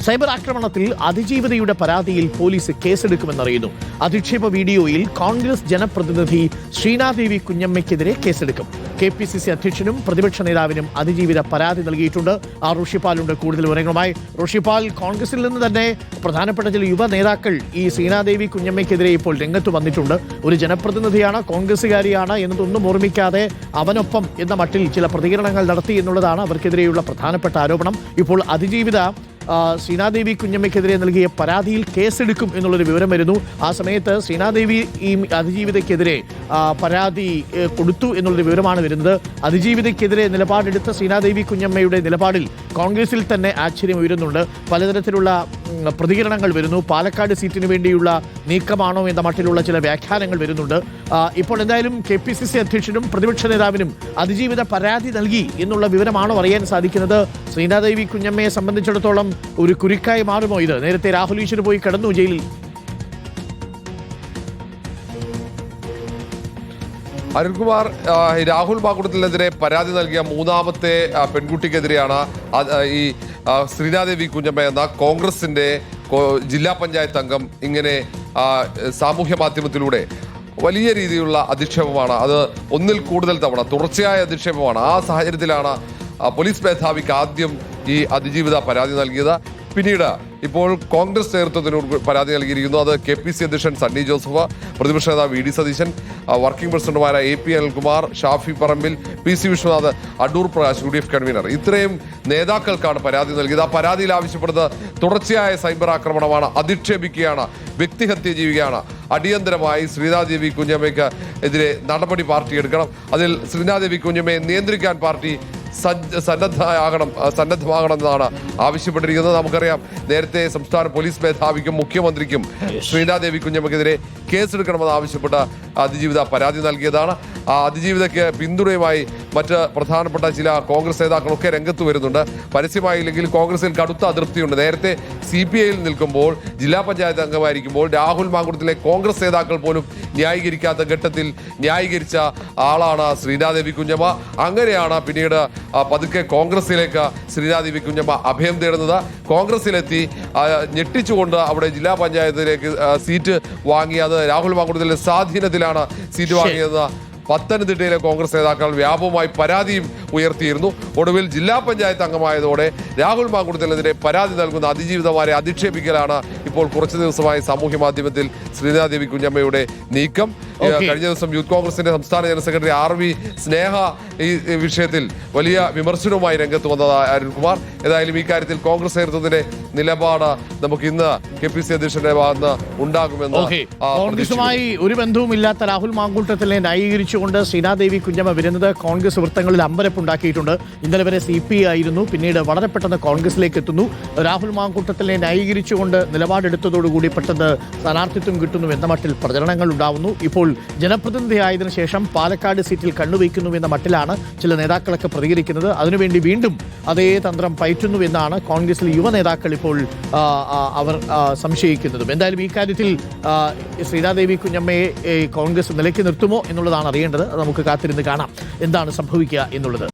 Cyber ആക്രമണത്തിൽ അതിജീവിതയുടെ പരാതിയിൽ പോലീസ് കേസെടുക്കുമെന്നറിയുന്നു. അധിക്ഷേപ വീഡിയോയിൽ കോൺഗ്രസ് ജനപ്രതിനിധി ശ്രീനാദേവി കുഞ്ഞമ്മയ്ക്കെതിരെ കേസെടുക്കും. KPCC അധ്യക്ഷനും പ്രതിപക്ഷ നേതാവിനും അതിജീവിത പരാതി നൽകിയിട്ടുണ്ട്. ഋഷിപാലുണ്ട് കൂടുതൽ വിവരങ്ങളുമായി. ഋഷിപാൽ, കോൺഗ്രസിൽ നിന്ന് തന്നെ പ്രധാനപ്പെട്ട ചില യുവ നേതാക്കൾ ഈ ശ്രീനാദേവി കുഞ്ഞമ്മയ്ക്കെതിരെ ഇപ്പോൾ രംഗത്ത് വന്നിട്ടുണ്ട്. ഒരു ജനപ്രതിനിധിയാണ്, കോൺഗ്രസുകാരിയാണ് എന്നതൊന്നും ഓർമ്മിക്കാതെ അവനൊപ്പം എന്ന മട്ടിൽ ചില പ്രതികരണങ്ങൾ നടത്തി എന്നുള്ളതാണ് അവർക്കെതിരെയുള്ള പ്രധാനപ്പെട്ട ആരോപണം. ഇപ്പോൾ അതിജീവിത ശ്രീനാദേവി കുഞ്ഞമ്മയ്ക്കെതിരെ നൽകിയ പരാതിയിൽ കേസെടുക്കും എന്നുള്ളൊരു വിവരം വരുന്നു. ആ സമയത്ത് ശ്രീനാദേവി ഈ അതിജീവിതയ്ക്കെതിരെ പരാതി കൊടുത്തു എന്നുള്ളൊരു വിവരമാണ് വരുന്നത്. അതിജീവിതയ്ക്കെതിരെ നിലപാടെടുത്ത ശ്രീനാദേവി കുഞ്ഞമ്മയുടെ നിലപാടിൽ കോൺഗ്രസിൽ തന്നെ ആശ്ചര്യം ഉയരുന്നുണ്ട്. പലതരത്തിലുള്ള പ്രതികരണങ്ങൾ വരുന്നു. പാലക്കാട് സീറ്റിന് വേണ്ടിയുള്ള നീക്കമാണോ എന്ന മട്ടിലുള്ള ചില വ്യാഖ്യാനങ്ങൾ വരുന്നുണ്ട്. ഇപ്പോൾ എന്തായാലും KPCC അധ്യക്ഷനും പ്രതിപക്ഷ നേതാവിനും അതിജീവിത പരാതി നൽകി എന്നുള്ള വിവരമാണോ അറിയാൻ സാധിക്കുന്നത്? ശ്രീനാദേവി കുഞ്ഞമ്മയെ സംബന്ധിച്ചിടത്തോളം ഒരു കുരുക്കായി മാറുമോ ഇത്? നേരത്തെ രാഹുൽ ഈശ്വർ പോയി കിടന്നു ജയിലിൽ. അരുൺകുമാർ, രാഹുൽ മാങ്കുട്ടത്തിനെതിരെ പരാതി നൽകിയ മൂന്നാമത്തെ പെൺകുട്ടിക്കെതിരെയാണ് ഈ ശ്രീനാദേവി കുഞ്ഞമ്മ എന്ന കോൺഗ്രസിന്റെ ജില്ലാ പഞ്ചായത്ത് അംഗം ഇങ്ങനെ സാമൂഹ്യ മാധ്യമത്തിലൂടെ വലിയ രീതിയിലുള്ള അധിക്ഷേപമാണ്. അത് ഒന്നിൽ കൂടുതൽ തവണ തുടർച്ചയായ അധിക്ഷേപമാണ്. ആ സാഹചര്യത്തിലാണ് പോലീസ് മേധാവിക്ക് ആദ്യം ഈ അതിജീവിത പരാതി നൽകിയത്. പിന്നീട് ഇപ്പോൾ കോൺഗ്രസ് നേതൃത്വത്തിനോട് പരാതി നൽകിയിരിക്കുന്നു. അത് KPCC അധ്യക്ഷൻ സണ്ണി ജോസഫ്, പ്രതിപക്ഷ നേതാവ് VD സതീശൻ, വർക്കിംഗ് പ്രസിഡന്റുമാരായ AP Anilkumar, Shafi Parambil, PC Viswanath, Adoor Prakash, UDF convener, ഇത്രയും നേതാക്കൾക്കാണ് പരാതി നൽകിയത്. ആ പരാതിയിൽ ആവശ്യപ്പെടുന്നത് തുടർച്ചയായ സൈബർ ആക്രമണമാണ്, അധിക്ഷേപിക്കുകയാണ്, വ്യക്തിഹത്യ ചെയ്യുകയാണ്. അടിയന്തരമായി ശ്രീനാദേവി കുഞ്ഞമ്മയ്ക്ക് എതിരെ നടപടി പാർട്ടി എടുക്കണം. അതിൽ ശ്രീനാദേവി കുഞ്ഞമ്മയെ നിയന്ത്രിക്കാൻ പാർട്ടി സന്നദ്ധമാകണമെന്നാണ് ആവശ്യപ്പെട്ടിരിക്കുന്നത്. നമുക്കറിയാം, നേരത്തെ സംസ്ഥാന പോലീസ് മേധാവിക്കും മുഖ്യമന്ത്രിക്കും ശ്രീനാദേവി കുഞ്ഞമ്മയ്ക്കെതിരെ കേസെടുക്കണമെന്ന് ആവശ്യപ്പെട്ട അതിജീവിത പരാതി നൽകിയതാണ്. ആ അതിജീവിതയ്ക്ക് പിന്തുണയുമായി മറ്റ് പ്രധാനപ്പെട്ട ചില കോൺഗ്രസ് നേതാക്കളൊക്കെ രംഗത്ത് വരുന്നുണ്ട്. പരസ്യമായില്ലെങ്കിൽ കോൺഗ്രസിൽ കടുത്ത അതൃപ്തിയുണ്ട്. നേരത്തെ CPIയിൽ നിൽക്കുമ്പോൾ, ജില്ലാ പഞ്ചായത്ത് അംഗമായിരിക്കുമ്പോൾ രാഹുൽ മാങ്കുട്ടത്തിലെ കോൺഗ്രസ് നേതാക്കൾ പോലും ന്യായീകരിക്കാത്ത ഘട്ടത്തിൽ ന്യായീകരിച്ച ആളാണ് ശ്രീനാദേവി കുഞ്ഞമ്മ. അങ്ങനെയാണ് പിന്നീട് പതുക്കെ കോൺഗ്രസിലേക്ക് ശ്രീനാദേവി കുഞ്ഞമ്മ അഭയം തേടുന്നത്. കോൺഗ്രസിലെത്തി ഞെട്ടിച്ചുകൊണ്ട് അവിടെ ജില്ലാ പഞ്ചായത്തിലേക്ക് സീറ്റ് വാങ്ങി. അത് രാഹുൽ മാങ്കുട്ടത്തിലെ സ്വാധീനത്തിലാണ് സീറ്റ് വാങ്ങിയതെന്ന് പത്തനംതിട്ടയിലെ കോൺഗ്രസ് നേതാക്കൾ വ്യാപകമായി പരാതിയും ഉയർത്തിയിരുന്നു. ഒടുവിൽ ജില്ലാ പഞ്ചായത്ത് അംഗമായതോടെ രാഹുൽ മാങ്കുട്ടത്തിനെതിരെ പരാതി നൽകുന്ന അതിജീവിതമാരെ അധിക്ഷേപിക്കലാണ് ഇപ്പോൾ കുറച്ചു ദിവസമായി സാമൂഹ്യ മാധ്യമത്തിൽ ശ്രീനാദേവി കുഞ്ഞമ്മയുടെ നീക്കം. കഴിഞ്ഞ ദിവസം യൂത്ത് കോൺഗ്രസിന്റെ സംസ്ഥാന ജനറൽ സെക്രട്ടറി RV സ്നേഹ ഈ വിഷയത്തിൽ വലിയ വിമർശനവുമായി രംഗത്ത് വന്നത് അരുൺകുമാർ. ഏതായാലും ഈ കാര്യത്തിൽ കോൺഗ്രസ് നേതൃത്വത്തിന്റെ നിലപാട് നമുക്ക് ഇന്ന് KPCC അധ്യക്ഷന്റെ ഭാഗത്ത് ഉണ്ടാകുമെന്ന്. കോൺഗ്രസുമായി ഒരു ബന്ധവുമില്ലാത്ത രാഹുൽ മാങ്കൂട്ടത്തിനെ ന്യായീകരിച്ചുകൊണ്ട് ശ്രീനാദേവി കുഞ്ഞമ്മ വരുന്നത് കോൺഗ്രസ് വൃത്തങ്ങളിൽ അമ്പരപ്പുണ്ടാക്കിയിട്ടുണ്ട്. ഇന്നലെ വരെ CPI ആയിരുന്നു, പിന്നീട് വളരെ പെട്ടെന്ന് കോൺഗ്രസിലേക്ക് എത്തുന്നു. രാഹുൽ മാങ്കൂട്ടത്തിനെ ന്യായീകരിച്ചുകൊണ്ട് നിലപാടെടുത്തതോടുകൂടി പെട്ടെന്ന് സ്ഥാനാർത്ഥിത്വം കിട്ടുന്നു എന്ന മട്ടിൽ പ്രചരണങ്ങൾ ഉണ്ടാവുന്നു. ഇപ്പോൾ ജനപ്രതിനിധിയായതിനു ശേഷം പാലക്കാട് സീറ്റിൽ കണ്ണുവയ്ക്കുന്നു എന്ന മട്ടിലാണ് ചില നേതാക്കളൊക്കെ പ്രതികരിക്കുന്നത്. അതിനുവേണ്ടി വീണ്ടും അതേ തന്ത്രം പയറ്റുന്നു എന്നാണ് കോൺഗ്രസിലെ യുവ നേതാക്കൾ ഇപ്പോൾ അവർ സംശയിക്കുന്നതും. എന്തായാലും ഈ കാര്യത്തിൽ ശ്രീനാദേവി കുഞ്ഞമ്മയെ കോൺഗ്രസ് നിലയ്ക്ക് നിർത്തുമോ എന്നുള്ളതാണ് അറിയേണ്ടത്. നമുക്ക് കാത്തിരുന്ന് കാണാം എന്താണ് സംഭവിക്കുക എന്നുള്ളത്.